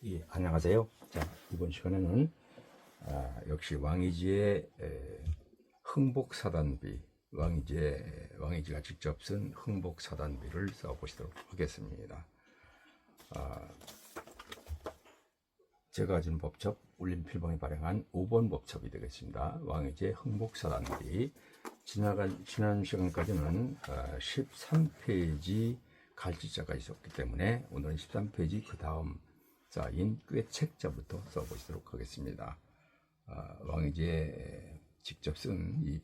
예, 안녕하세요. 자, 이번 시간에는 역시 왕이지의 흥복사단비, 왕이지가 직접 쓴 흥복사단비를 써보시도록 하겠습니다. 제가 가진 법첩 울림필봉이 발행한 5번 법첩이 되겠습니다. 왕이지의 흥복사단비. 지난 시간까지는 13페이지 갈지자가 있었기 때문에 오늘은 13페이지 그 다음 자인 꾀책자부터 써보시도록 하겠습니다. 왕이지의 직접 쓴 이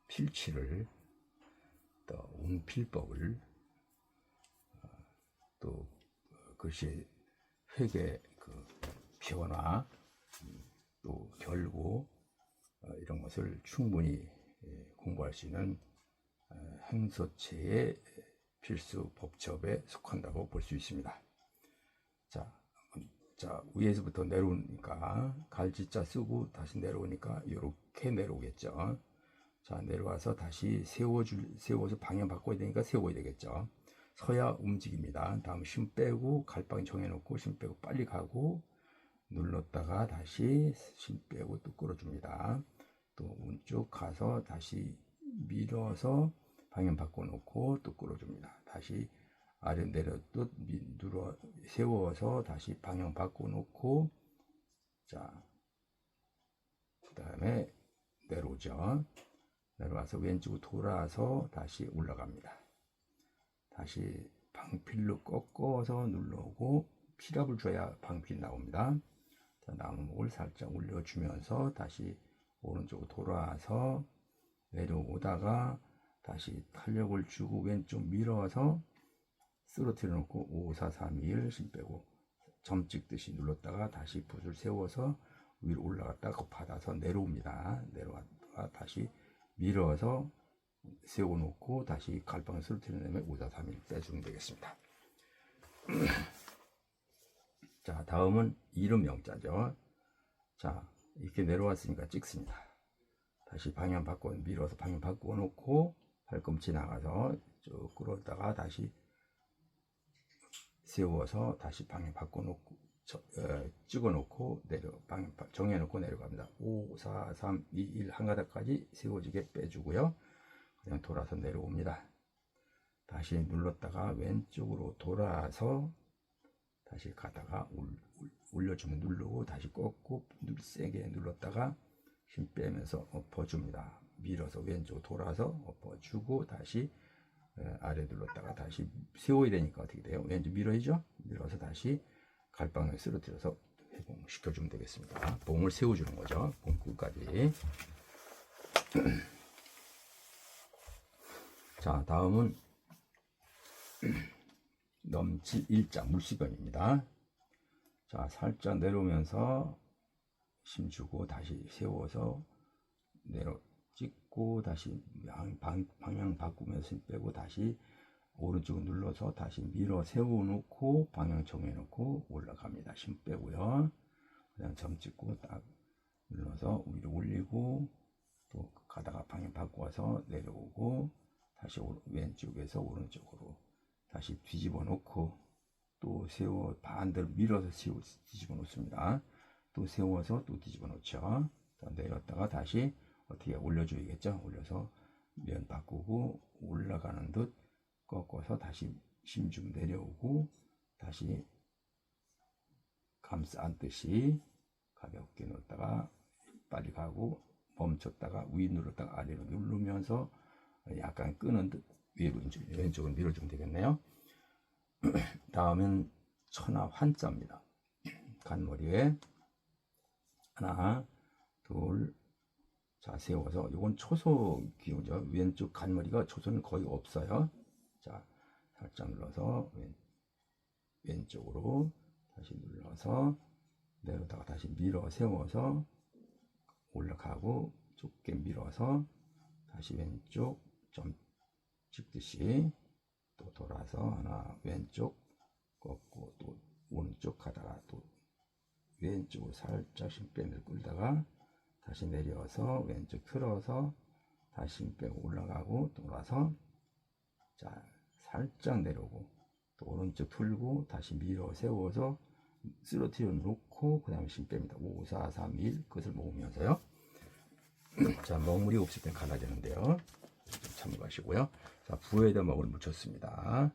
필치를, 또 운필법을, 또 글씨 회계 그 변화, 또 결고 이런 것을 충분히 공부할 수 있는 행서체의 필수 법첩에 속한다고 볼 수 있습니다. 자, 위에서부터 내려오니까 갈지자 쓰고 다시 내려오니까 이렇게 내려오겠죠. 자, 내려와서 다시 세워서 방향 바꿔야 되니까 세워야 되겠죠. 서야 움직입니다. 다음 심 빼고 갈방 정해놓고 심 빼고 빨리 가고 눌렀다가 다시 심 빼고 또 끌어줍니다. 또 왼쪽 가서 다시 밀어서 방향 바꿔놓고 또 끌어줍니다. 다시 아래 내려도 눌러 세워서 다시 방향 바꿔놓고, 자, 그 다음에 내려오죠. 내려와서 왼쪽으로 돌아서 다시 올라갑니다. 다시 방필로 꺾어서 눌러오고 필압을 줘야 방필 나옵니다. 자, 나무목을 살짝 올려주면서 다시 오른쪽으로 돌아와서 내려오다가 다시 탄력을 주고 왼쪽 밀어서 쓰러뜨려 놓고 5, 4, 3, 2, 1 심 빼고 점 찍듯이 눌렀다가 다시 붓을 세워서 위로 올라갔다가 받아서 내려옵니다. 내려왔다가 다시 밀어서 세워놓고 다시 갈방을 쓰러뜨려 내면 5, 4, 3, 1 빼주면 되겠습니다. 자, 다음은 이름 명자죠. 자, 이렇게 내려왔으니까 찍습니다. 다시 방향 바꿔 밀어서 방향 바꿔 놓고 팔꿈치 나가서 쭉 끌었다가 다시 세워서 다시 방향 바꿔놓고 찍어놓고 방향 정해놓고 내려갑니다. 5, 4, 3, 2, 1 한 가닥까지 세워지게 빼주고요. 그냥 돌아서 내려옵니다. 다시 눌렀다가 왼쪽으로 돌아서 다시 가다가 올려주면 누르고 다시 꺾고 세게 눌렀다가 힘 빼면서 엎어줍니다. 밀어서 왼쪽 돌아서 엎어주고 다시 아래 눌렀다가 다시 세워야 되니까 어떻게 돼요? 왼쪽 밀어야죠. 밀어서 다시 갈방에 쓰러뜨려서 회봉시켜주면 되겠습니다. 봉을 세워주는 거죠. 봉 끝까지. 자, 다음은 넘칠 일자 물시변입니다. 자, 살짝 내려오면서 힘 주고 다시 세워서 찍고 다시 방향 바꾸면서 힘 빼고 다시 오른쪽 눌러서 다시 밀어 세워놓고 방향 정해놓고 올라갑니다. 힘 빼고요. 그냥 점 찍고 딱 눌러서 위로 올리고 또 가다가 방향 바꿔서 내려오고 다시 왼쪽에서 오른쪽으로 다시 뒤집어 놓고 또 세워 반대로 밀어서 뒤집어 놓습니다. 또 세워서 또 뒤집어 놓죠. 내렸다가 다시 어떻게 올려줘야겠죠. 올려서 면 바꾸고 올라가는 듯 꺾어서 다시 심중 내려오고 다시 감싸 안듯이 가볍게 넣었다가 빨리 가고 멈췄다가 위 눌렀다가 아래로 누르면서 약간 끄는 듯 위로 왼쪽으로 밀어주면 되겠네요. 다음은 천하 환자입니다. 간머리에 하나, 둘, 자, 세워서 이건 초소 기호죠. 왼쪽 간머리가 초소는 거의 없어요. 자, 살짝 눌러서 왼쪽으로 다시 눌러서 내려다가 다시 밀어 세워서 올라가고 좁게 밀어서 다시 왼쪽 점 찍듯이 또 돌아서 하나 왼쪽 꺾고 또 오른쪽 가다가 또 왼쪽으로 살짝 힘 빼면서 끌다가 다시 내려서 왼쪽 틀어서 다시 힘 빼고 올라가고 돌아서 자 살짝 내려오고 또 오른쪽 틀고 다시 밀어 세워서 쓰러뜨려 놓고 그 다음에 심 뺍니다. 5, 4, 3, 1 그것을 모으면서요. 자, 먹물이 없을 땐 갈아야 되는데요. 좀 참고하시고요. 자, 부에다 먹을 묻혔습니다.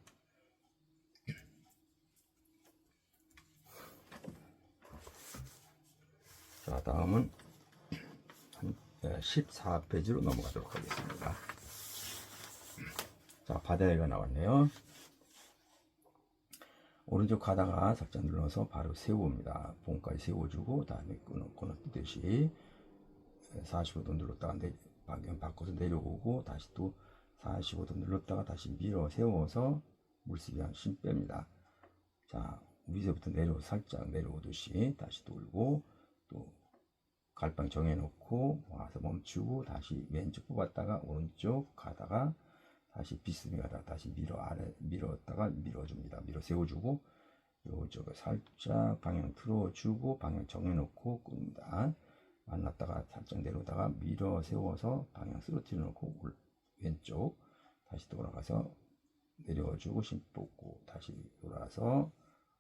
자, 다음은 14페이지로 넘어가도록 하겠습니다. 자, 바다에가 나왔네요. 오른쪽 가다가 살짝 눌러서 바로 세워옵니다. 봉까지 세워주고 다음에 끊어 뜨듯이 45도 눌렀다가 방향 바꿔서 내려오고 다시 또 45도 눌렀다가 다시 밀어 세워서 물습이랑 심 뺍니다. 자, 위에서부터 살짝 내려오듯이 다시 돌고 또 갈방 정해놓고 와서 멈추고 다시 왼쪽 뽑았다가 오른쪽 가다가 다시 비스듬히 가다가 다시 밀었다가 밀어줍니다. 밀어 세워주고 요쪽에 살짝 방향 틀어주고 방향 정해놓고 끕니다. 만났다가 살짝 내려오다가 밀어 세워서 방향 쓰러뜨려 놓고 왼쪽 다시 돌아가서 내려주고 심 뽑고 다시 돌아서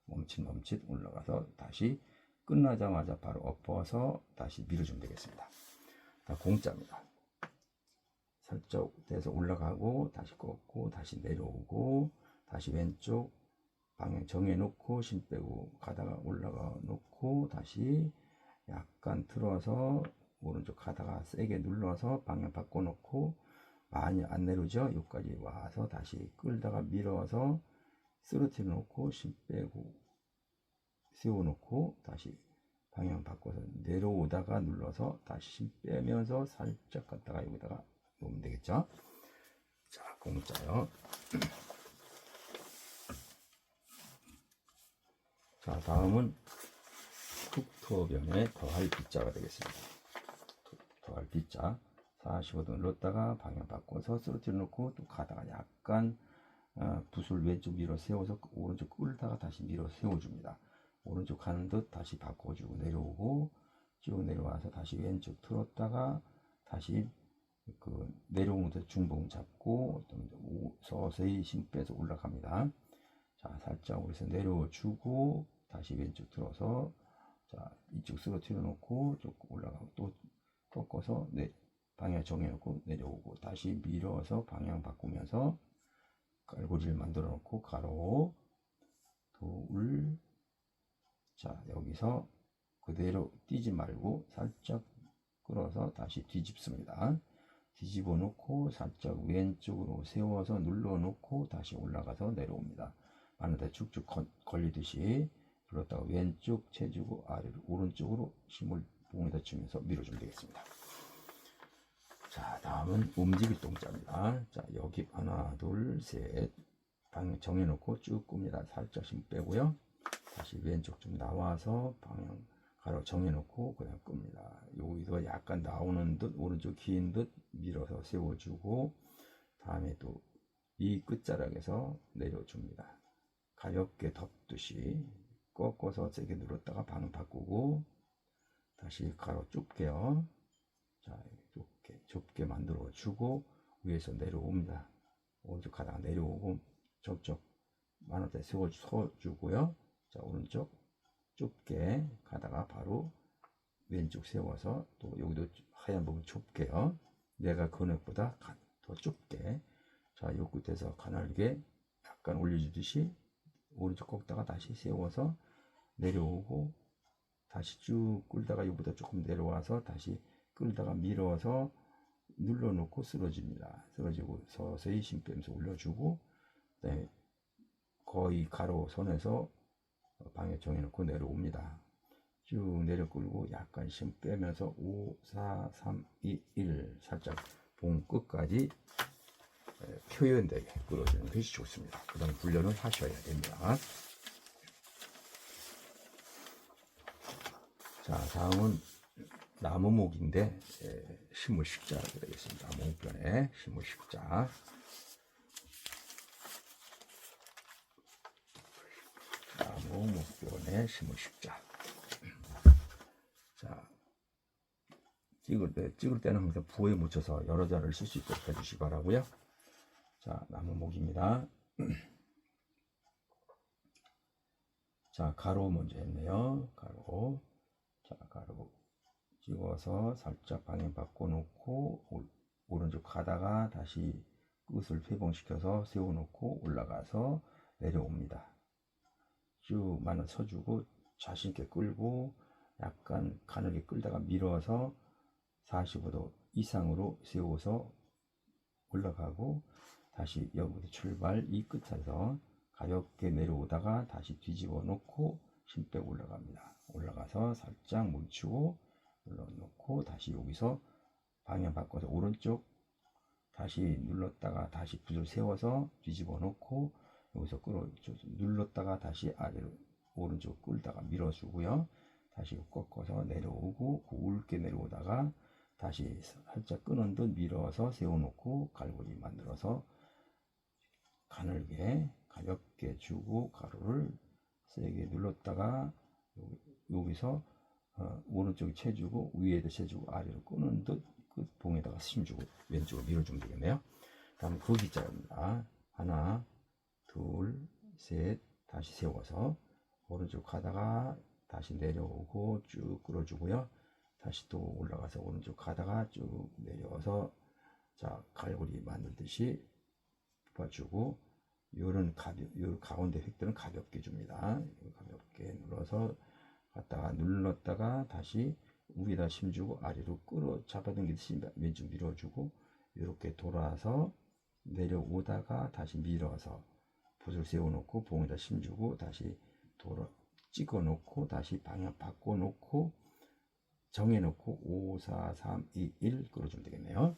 멈칫 올라가서 다시 끝나자마자 바로 엎어서 다시 밀어주면 되겠습니다. 다 공짜입니다. 살짝 돼서 올라가고 다시 꺾고 다시 내려오고 다시 왼쪽 방향 정해 놓고 심 빼고 가다가 올라가 놓고 다시 약간 틀어서 오른쪽 가다가 세게 눌러서 방향 바꿔 놓고 많이 안 내려오죠. 여기까지 와서 다시 끌다가 밀어서 쓰러뜨려 놓고 심 빼고 세워 놓고 다시 방향 바꿔서 내려오다가 눌러서 다시 심 빼면서 살짝 갔다가 여기다가 놓으면 되겠죠. 자, 공짜요. 자, 다음은 툭터변의 더할 B자가 되겠습니다. 더할 B자 45도 눌렀다가 방향 바꿔서 쓰러뜨려 놓고 또 가다가 약간 붓을 왼쪽 밀어 세워서 오른쪽 끌다가 다시 밀어 세워줍니다. 오른쪽 가는 듯 다시 바꿔주고 내려오고 쭉 내려와서 다시 왼쪽 틀었다가 다시 내려오는 데 중봉 잡고 서서히 심 빼서 올라갑니다. 자, 살짝 오래서 내려주고 다시 왼쪽 틀어서 자, 이쪽 쓰러뜨려 놓고 조금 올라가고 또 꺾어서 방향 정해 놓고 내려오고 다시 밀어서 방향 바꾸면서 갈고리를 만들어 놓고 가로 돌. 자, 여기서 그대로 뛰지 말고 살짝 끌어서 다시 뒤집습니다. 뒤집어 놓고 살짝 왼쪽으로 세워서 눌러 놓고 다시 올라가서 내려옵니다. 바늘에 쭉쭉 걸리듯이 눌렀다가 왼쪽 채주고 아래로 오른쪽으로 힘을 봉에다 주면서 밀어주면 되겠습니다. 자, 다음은 움직일 동자입니다. 자, 여기 하나 둘 셋 방향 정해 놓고 쭉 끕니다. 살짝 힘 빼고요. 다시 왼쪽 좀 나와서 방향 가로 정해 놓고 그냥 끕니다. 여기서 약간 나오는 듯 오른쪽 긴 듯 밀어서 세워주고 다음에 또 이 끝자락에서 내려줍니다. 가볍게 덮듯이 꺾어서 세게 눌렀다가 방향 바꾸고 다시 가로 좁게요. 자, 좁게 만들어 주고 위에서 내려옵니다. 오른쪽 가다가 내려오고 저쪽 만원대 세워주고요. 자, 오른쪽 좁게 가다가 바로 왼쪽 세워서 또 여기도 하얀 부분 좁게요. 내가 근육보다 더 좁게. 자, 요 끝에서 가늘게 약간 올려주듯이 오른쪽 꺾다가 다시 세워서 내려오고 다시 쭉 끌다가 여기보다 조금 내려와서 다시 끌다가 밀어서 눌러놓고 쓰러집니다. 쓰러지고 서서히 힘 빼면서 올려주고 그다음에 거의 가로선에서 방향 정해놓고 내려옵니다. 쭉 내려 끌고 약간 힘 빼면서 5, 4, 3, 2, 1 살짝 봉 끝까지 표현되게 끌어주는 것이 좋습니다. 그 다음에 훈련을 하셔야 됩니다. 자, 다음은 나무목인데 시무식자가 되겠습니다. 나무목변에 시무식자. 나무목변에 시무식자. 자, 찍을 때는 항상 부에 묻혀서 여러 자를 쓸 수 있도록 해주시기 바라고요. 자, 나무목입니다. 자, 가로 먼저 했네요. 가로. 자, 가로 찍어서 살짝 방향 바꿔놓고 오른쪽 가다가 다시 끝을 회봉시켜서 세워놓고 올라가서 내려옵니다. 쭉 마늘 서주고 자신있게 끌고 약간 가늘게 끌다가 밀어서 45도 이상으로 세워서 올라가고 다시 여기부터 출발 이 끝에서 가볍게 내려오다가 다시 뒤집어 놓고 힘 빼고 올라갑니다. 올라가서 살짝 멈추고 눌러놓고 다시 여기서 방향 바꿔서 오른쪽 다시 눌렀다가 다시 붓을 세워서 뒤집어 놓고 여기서 눌렀다가 다시 아래로 오른쪽 끌다가 밀어주고요. 다시 꺾어서 내려오고 굵게 내려오다가 다시 살짝 끄는 듯 밀어서 세워놓고 갈고리 만들어서 가늘게 가볍게 주고 가루를 세게 눌렀다가 여기서 오른쪽에 채주고 위에도 채주고 아래로 끄는 듯 끝봉에다가 힘주고 왼쪽으로 밀어주면 되겠네요. 다음 거기자입니다. 하나 둘 셋 다시 세워서 오른쪽 가다가 다시 내려오고 쭉 끌어주고요. 다시 또 올라가서 오른쪽 가다가 쭉 내려와서 자 갈고리 만들듯이 뽑아주고 요런 가운데 획들은 가볍게 줍니다. 가볍게 눌러서 갔다가 눌렀다가 다시 위에다 힘주고 아래로 끌어 잡아당기듯이 왼쪽 밀어주고 이렇게 돌아서 내려오다가 다시 밀어서 붓을 세워놓고 봉에다 힘주고 다시 돌아 찍어 놓고 다시 방향 바꿔 놓고 정해 놓고 5, 4, 3, 2, 1 끌어주면 되겠네요.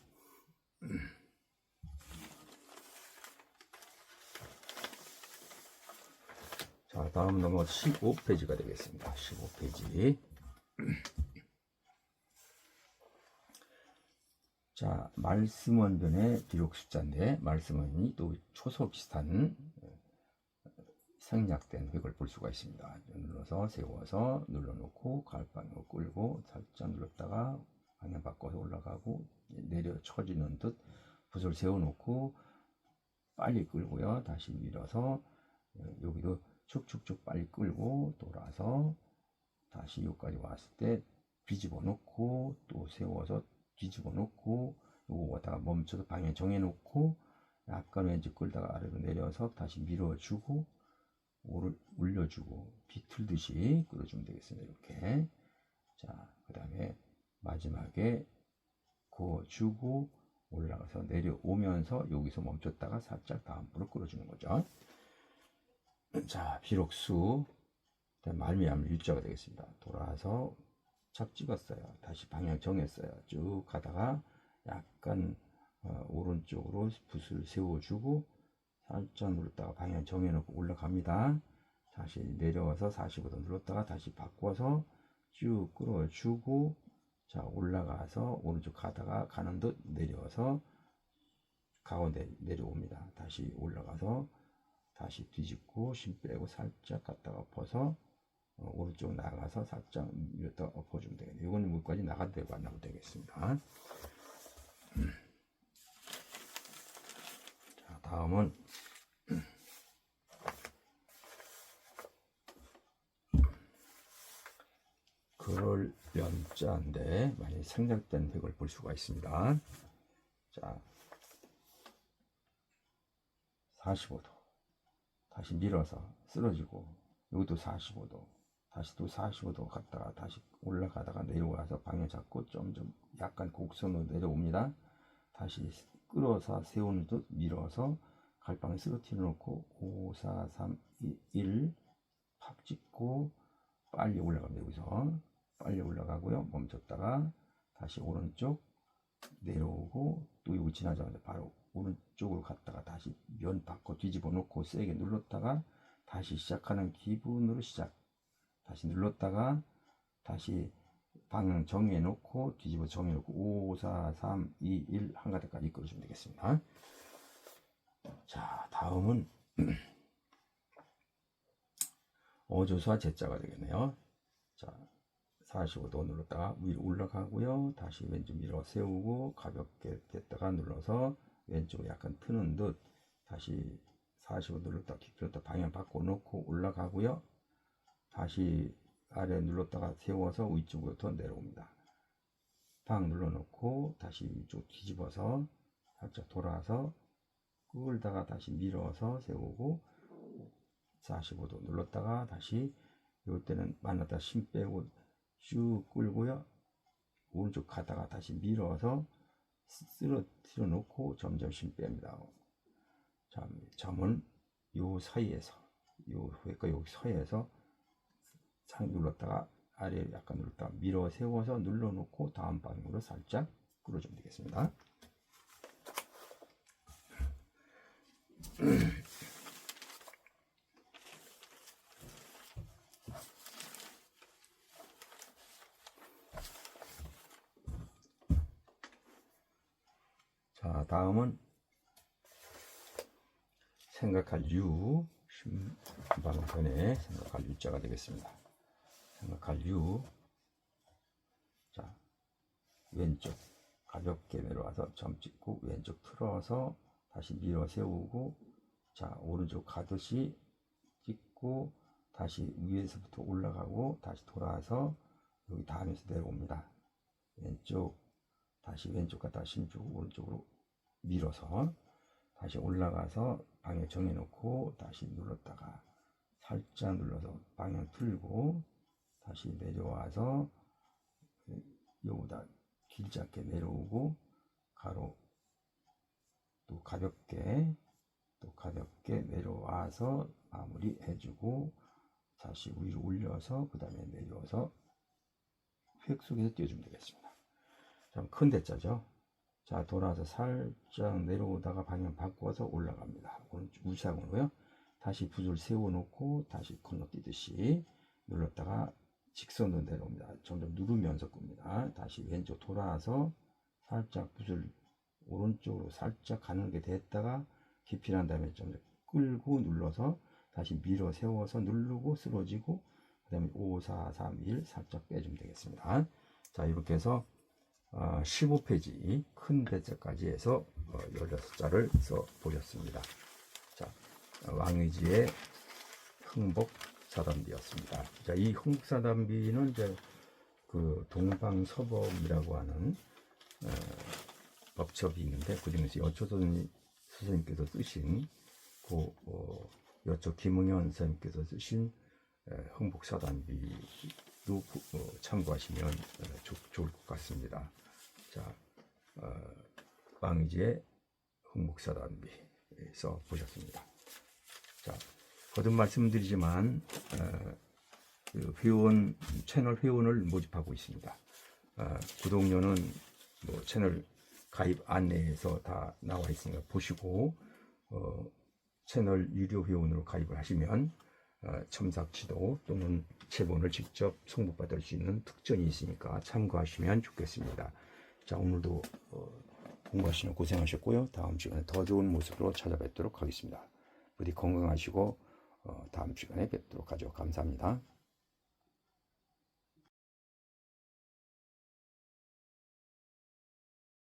자, 다음 넘어 15페이지가 되겠습니다. 15페이지. 자, 말씀원변의 기록 숫자인데 말씀원이 또 초소 비슷한 생략된 획을 볼 수가 있습니다. 눌러서 세워서 눌러놓고 가을방향으로 끌고 살짝 눌렀다가 방향 바꿔서 올라가고 내려 처지는 듯 붓을 세워놓고 빨리 끌고요. 다시 밀어서 여기도 축축축 빨리 끌고 돌아서 다시 여기까지 왔을 때 뒤집어 놓고 또 세워서 뒤집어 놓고 요거 갖다가 멈춰서 방향 정해 놓고 약간 왼쪽 끌다가 아래로 내려서 다시 밀어주고 올려주고 비틀듯이 끌어주면 되겠습니다. 이렇게. 자, 그 다음에 마지막에 그어주고 올라가서 내려오면서 여기서 멈췄다가 살짝 다음으로 끌어주는 거죠. 자, 비록수 말미암을 일자가 되겠습니다. 돌아서 착 찍었어요. 다시 방향 정했어요. 쭉 가다가 약간 오른쪽으로 붓을 세워주고 살짝 눌렀다가 방향 정해놓고 올라갑니다. 다시 내려와서 45도 눌렀다가 다시 바꿔서 쭉 끌어주고 자 올라가서 오른쪽 가다가 가는 듯 내려와서 가운데 내려옵니다. 다시 올라가서 다시 뒤집고 힘 빼고 살짝 갔다가 엎어서 오른쪽 나가서 살짝 밀었다가 엎어주면 되겠네요. 이거는 물까지 나가도 되고 안 나가도 되겠습니다. 자, 다음은 그럴 연자인데 많이 생략된 획을 볼 수가 있습니다. 자, 45도 다시 밀어서 쓰러지고 여기도 45도 다시 또 45도 갔다가 다시 올라가다가 내려와서 방향 잡고 좀 약간 곡선으로 내려옵니다. 다시 끌어서 세우는 듯 밀어서 갈방에 쓰러뜨려 놓고 5, 4, 3, 2, 1 팍 찍고 빨리 올라갑니다. 여기서 빨리 올라가고요. 멈췄다가 다시 오른쪽 내려오고 또 여기 지나자마자 바로 오른쪽으로 갔다가 다시 면 바꿔 뒤집어 놓고 세게 눌렀다가 다시 시작하는 기분으로 다시 눌렀다가 다시 방향 정해 놓고 뒤집어 정해 놓고 5, 4, 3, 2, 1 한가닥까지 이끌어주면 되겠습니다. 자, 다음은 어조수와 제자가 되겠네요. 자, 45도 눌렀다가 위로 올라가고요. 다시 왼쪽 밀어 세우고 가볍게 됐다가 눌러서 왼쪽 약간 트는 듯 다시 45도 눌렀다 깊이 눌렀다 방향 바꿔 놓고 올라가고요. 다시 아래 눌렀다가 세워서 위쪽으로부터 내려옵니다. 방 눌러놓고 다시 위쪽 뒤집어서 살짝 돌아서 끌다가 다시 밀어서 세우고 45도 눌렀다가 다시 이럴 때는 만났다 힘 빼고 쭉 끌고요. 오른쪽 가다가 다시 밀어서 쓸어 놓고 점점 힘 뺍니다. 점은 요 사이에서 요 그러니까 여기 사이에서 상 눌렀다가 아래 약간 눌렀다가 밀어 세워서 눌러 놓고 다음 방향으로 살짝 끌어주면 되겠습니다. 자, 다음은 생각할 유, 방금 전에 생각할 유자가 되겠습니다. 생각할 유. 자, 왼쪽 가볍게 내려와서 점 찍고 왼쪽 틀어서 다시 밀어 세우고, 자, 오른쪽 가듯이 찍고 다시 위에서부터 올라가고 다시 돌아서 여기 닿으면서 내려옵니다. 왼쪽 다시 왼쪽 갔다가 힘주고 오른쪽으로 밀어서 다시 올라가서 방향 정해놓고 다시 눌렀다가 살짝 눌러서 방향 틀고 다시 내려와서 여기다 길지 않게 내려오고 가로 또 가볍게 내려와서 마무리 해주고 다시 위로 올려서 그 다음에 내려와서 획 속에서 띄워주면 되겠습니다. 큰 대자죠. 자, 돌아서 살짝 내려오다가 방향 바꿔서 올라갑니다. 오른쪽 우상으로요. 다시 붓을 세워놓고 다시 건너뛰듯이 눌렀다가 직선으로 내려옵니다. 점점 누르면서 끕니다. 다시 왼쪽 돌아서 살짝 붓을 오른쪽으로 살짝 가는 게 됐다가 깊이 난 다음에 좀 끌고 눌러서 다시 밀어 세워서 누르고 쓰러지고 그 다음에 5, 4, 3, 1 살짝 빼주면 되겠습니다. 자, 이렇게 해서 15페이지 큰 대자까지 해서 16자를 써 보셨습니다. 자, 왕의지의 흥복사단비였습니다. 자, 이 흥복사단비는 이제 그 동방서범이라고 하는 법첩이 있는데 그 중에서 여초선 선생님께서 쓰신 그 여초 김응현 선생님께서 쓰신 흥복사단비도 참고하시면 좋을 것 같습니다. 자, 왕의지의 흥복사단비에서 보셨습니다. 자, 거듭 말씀드리지만 그 회원 채널 회원을 모집하고 있습니다. 구독료는 뭐 채널 가입 안내에서 다 나와 있으니까 보시고 채널 유료 회원으로 가입을 하시면 첨삭 지도 또는 제본을 직접 송부받을 수 있는 특전이 있으니까 참고하시면 좋겠습니다. 자, 오늘도 공부하시느라 고생하셨고요. 다음 시간에 더 좋은 모습으로 찾아뵙도록 하겠습니다. 부디 건강하시고 다음 시간에 뵙도록 하죠. 감사합니다.